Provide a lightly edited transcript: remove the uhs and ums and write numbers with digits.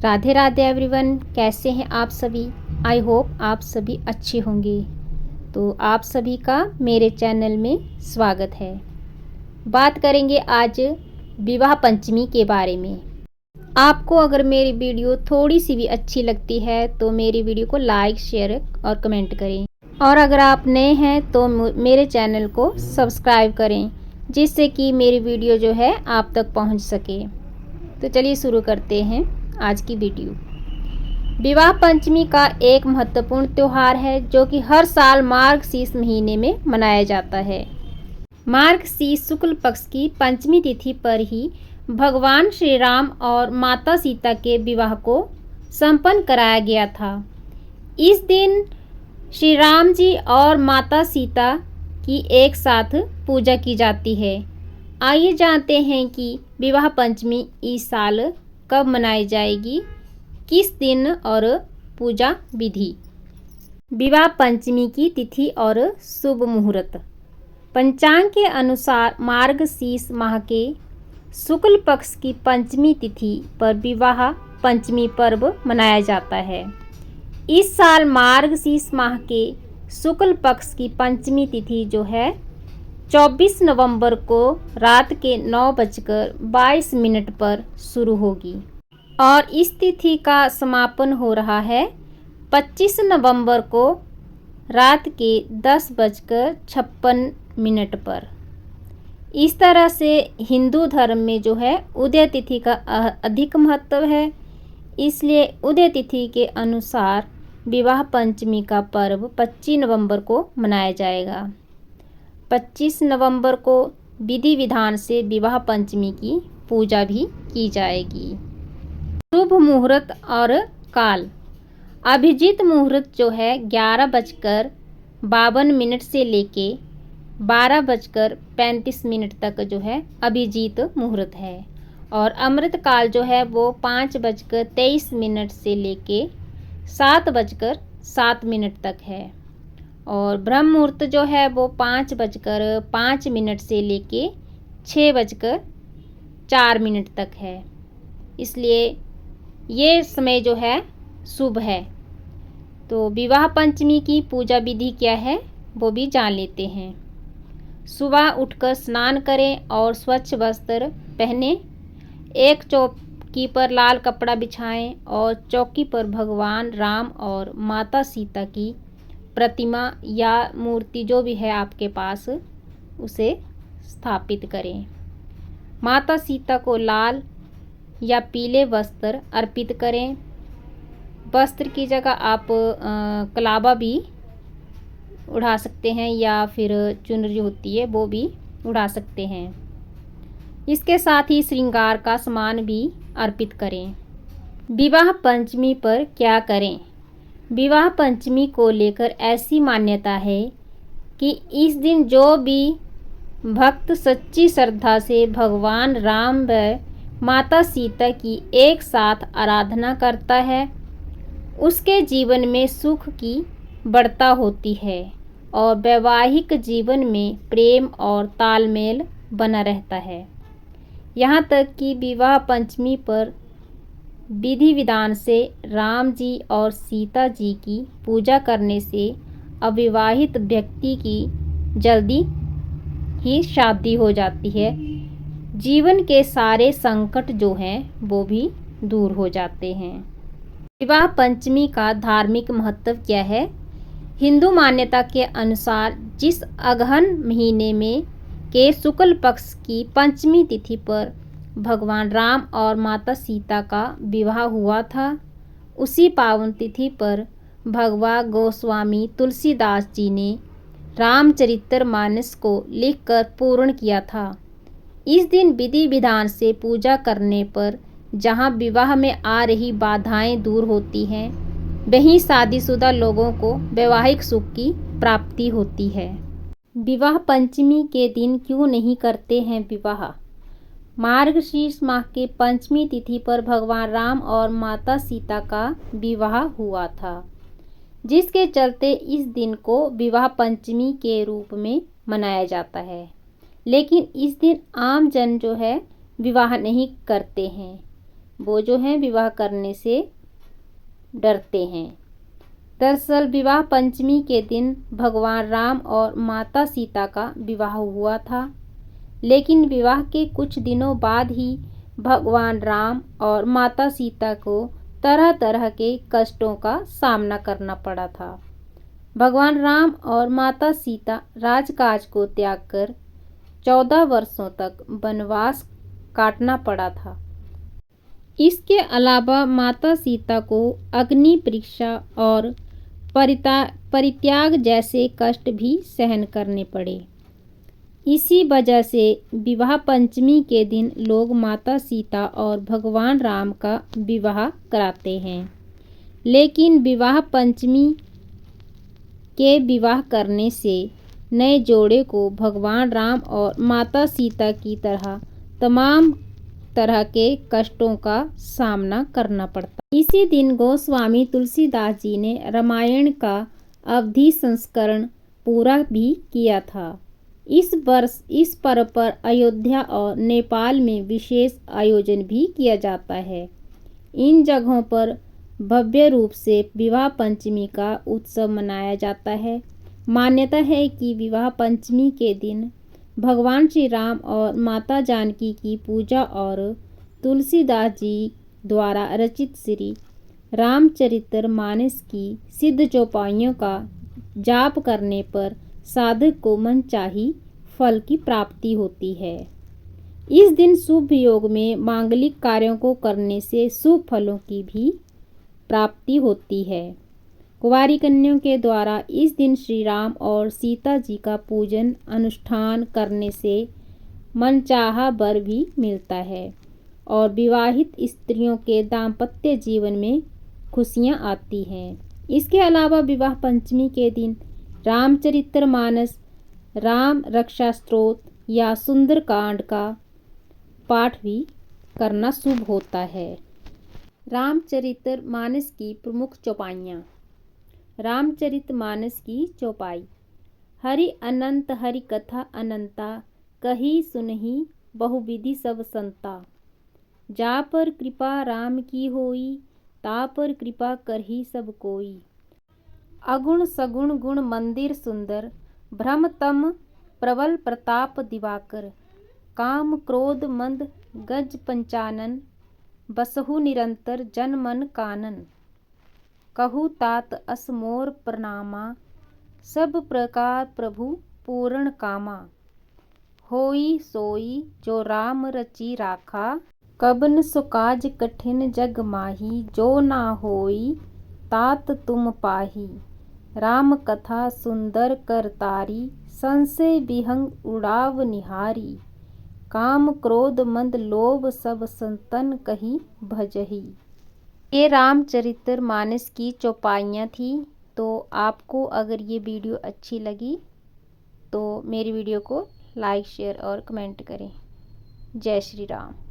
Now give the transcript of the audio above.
Radhe Radhe everyone, कैसे हैं आप सभी। आई होप आप सभी अच्छे होंगे। तो आप सभी का मेरे चैनल में स्वागत है। बात करेंगे आज विवाह पंचमी के बारे में। आपको अगर मेरी वीडियो थोड़ी सी भी अच्छी लगती है तो मेरी वीडियो को लाइक, शेयर और कमेंट करें। और अगर आप नए हैं तो मेरे चैनल को सब्सक्राइब करें, जिससे कि मेरी वीडियो जो है आप तक पहुंच सके। तो चलिए शुरू करते हैं आज की वीडियो। विवाह पंचमी का एक महत्वपूर्ण त्यौहार है जो कि हर साल मार्गशीर्ष महीने में मनाया जाता है। मार्गशीर्ष शुक्ल पक्ष की पंचमी तिथि पर ही भगवान श्री राम और माता सीता के विवाह को संपन्न कराया गया था। इस दिन श्री राम जी और माता सीता की एक साथ पूजा की जाती है। आइए जानते हैं कि विवाह पंचमी इस साल कब मनाई जाएगी, किस दिन और पूजा विधि। विवाह पंचमी की तिथि और शुभ मुहूर्त। पंचांग के अनुसार मार्गशीर्ष माह के शुक्ल पक्ष की पंचमी तिथि पर विवाह पंचमी पर्व मनाया जाता है। इस साल मार्गशीर्ष माह के शुक्ल पक्ष की पंचमी तिथि जो है 24 नवंबर को रात के 9:22 पर शुरू होगी और इस तिथि का समापन हो रहा है 25 नवंबर को रात के 10:56 पर। इस तरह से हिंदू धर्म में जो है उदय तिथि का अधिक महत्व है, इसलिए उदय तिथि के अनुसार विवाह पंचमी का पर्व 25 नवंबर को मनाया जाएगा। 25 नवंबर को विधि विधान से विवाह पंचमी की पूजा भी की जाएगी। शुभ मुहूर्त और काल। अभिजीत मुहूर्त जो है 11:52 से लेके 12:35 तक जो है अभिजीत मुहूर्त है। और अमृत काल जो है वो 5:23 से लेके 7:07 तक है। और ब्रह्म मुहूर्त जो है वो 5:05 से लेके 6:04 तक है। इसलिए ये समय जो है शुभ है। तो विवाह पंचमी की पूजा विधि क्या है वो भी जान लेते हैं। सुबह उठकर स्नान करें और स्वच्छ वस्त्र पहने। एक चौकी पर लाल कपड़ा बिछाएं और चौकी पर भगवान राम और माता सीता की प्रतिमा या मूर्ति जो भी है आपके पास उसे स्थापित करें। माता सीता को लाल या पीले वस्त्र अर्पित करें। वस्त्र की जगह आप कलावा भी उड़ा सकते हैं या फिर चुनरी होती है वो भी उड़ा सकते हैं। इसके साथ ही श्रृंगार का सामान भी अर्पित करें। विवाह पंचमी पर क्या करें। विवाह पंचमी को लेकर ऐसी मान्यता है कि इस दिन जो भी भक्त सच्ची श्रद्धा से भगवान राम व माता सीता की एक साथ आराधना करता है उसके जीवन में सुख की बढ़ता होती है और वैवाहिक जीवन में प्रेम और तालमेल बना रहता है। यहाँ तक कि विवाह पंचमी पर विधि विधान से राम जी और सीता जी की पूजा करने से अविवाहित व्यक्ति की जल्दी ही शादी हो जाती है। जीवन के सारे संकट जो हैं वो भी दूर हो जाते हैं। विवाह पंचमी का धार्मिक महत्व क्या है। हिंदू मान्यता के अनुसार जिस अगहन महीने में के शुक्ल पक्ष की पंचमी तिथि पर भगवान राम और माता सीता का विवाह हुआ था, उसी पावन तिथि पर भगवान गोस्वामी तुलसीदास जी ने रामचरितमानस को लिखकर पूर्ण किया था। इस दिन विधि विधान से पूजा करने पर जहां विवाह में आ रही बाधाएं दूर होती हैं, वहीं शादीशुदा लोगों को वैवाहिक सुख की प्राप्ति होती है। विवाह पंचमी के दिन क्यों नहीं करते हैं विवाह। मार्गशीर्ष माह के पंचमी तिथि पर भगवान राम और माता सीता का विवाह हुआ था, जिसके चलते इस दिन को विवाह पंचमी के रूप में मनाया जाता है। लेकिन इस दिन आम जन जो है विवाह नहीं करते हैं। वो जो हैं विवाह करने से डरते हैं। दरअसल विवाह पंचमी के दिन भगवान राम और माता सीता का विवाह हुआ था, लेकिन विवाह के कुछ दिनों बाद ही भगवान राम और माता सीता को तरह तरह के कष्टों का सामना करना पड़ा था। भगवान राम और माता सीता राजकाज को त्याग कर 14 वर्षों तक वनवास काटना पड़ा था। इसके अलावा माता सीता को अग्नि परीक्षा और परित्याग जैसे कष्ट भी सहन करने पड़े। इसी वजह से विवाह पंचमी के दिन लोग माता सीता और भगवान राम का विवाह कराते हैं। लेकिन विवाह पंचमी के विवाह करने से नए जोड़े को भगवान राम और माता सीता की तरह तमाम तरह के कष्टों का सामना करना पड़ता। इसी दिन गोस्वामी तुलसीदास जी ने रामायण का अवधि संस्करण पूरा भी किया था। इस वर्ष इस पर्व पर अयोध्या और नेपाल में विशेष आयोजन भी किया जाता है। इन जगहों पर भव्य रूप से विवाह पंचमी का उत्सव मनाया जाता है। मान्यता है कि विवाह पंचमी के दिन भगवान श्री राम और माता जानकी की पूजा और तुलसीदास जी द्वारा रचित श्री रामचरितमानस की सिद्ध चौपाइयों का जाप करने पर साधक को मनचाही फल की प्राप्ति होती है। इस दिन शुभ योग में मांगलिक कार्यों को करने से शुभ फलों की भी प्राप्ति होती है। कुंवारी कन्याओं के द्वारा इस दिन श्री राम और सीता जी का पूजन अनुष्ठान करने से मनचाहा वर भी मिलता है और विवाहित स्त्रियों के दाम्पत्य जीवन में खुशियां आती हैं। इसके अलावा विवाह पंचमी के दिन रामचरितमानस, राम रक्षा स्तोत्र या सुंदरकांड का पाठ भी करना शुभ होता है। रामचरितमानस की प्रमुख चौपाइयाँ। रामचरितमानस की चौपाई। हरि अनंत हरि कथा अनंता, कही सुनही बहुविधि सब संता। जा पर कृपा राम की होई, ता पर कृपा करही सब कोई। अगुण सगुण गुण मंदिर सुंदर, भ्रम तम प्रबल प्रताप दिवाकर। काम क्रोध मंद गज पंचानन, बसहु निरंतर जन मन कानन। कहु तात अस मोर प्रणामा, सब प्रकार प्रभु पूर्ण कामा। होई सोई जो राम रची राखा, कबन सो काज कठिन जग माही। जो ना होई तात तुम पाही, राम कथा सुंदर कर तारी। संशय विहंग उड़ाव निहारी, काम क्रोध मंद लोभ सब संतन कही भजही। ये रामचरितमानस की चौपाइयाँ थी। तो आपको अगर ये वीडियो अच्छी लगी तो मेरी वीडियो को लाइक शेयर और कमेंट करें। जय श्री राम।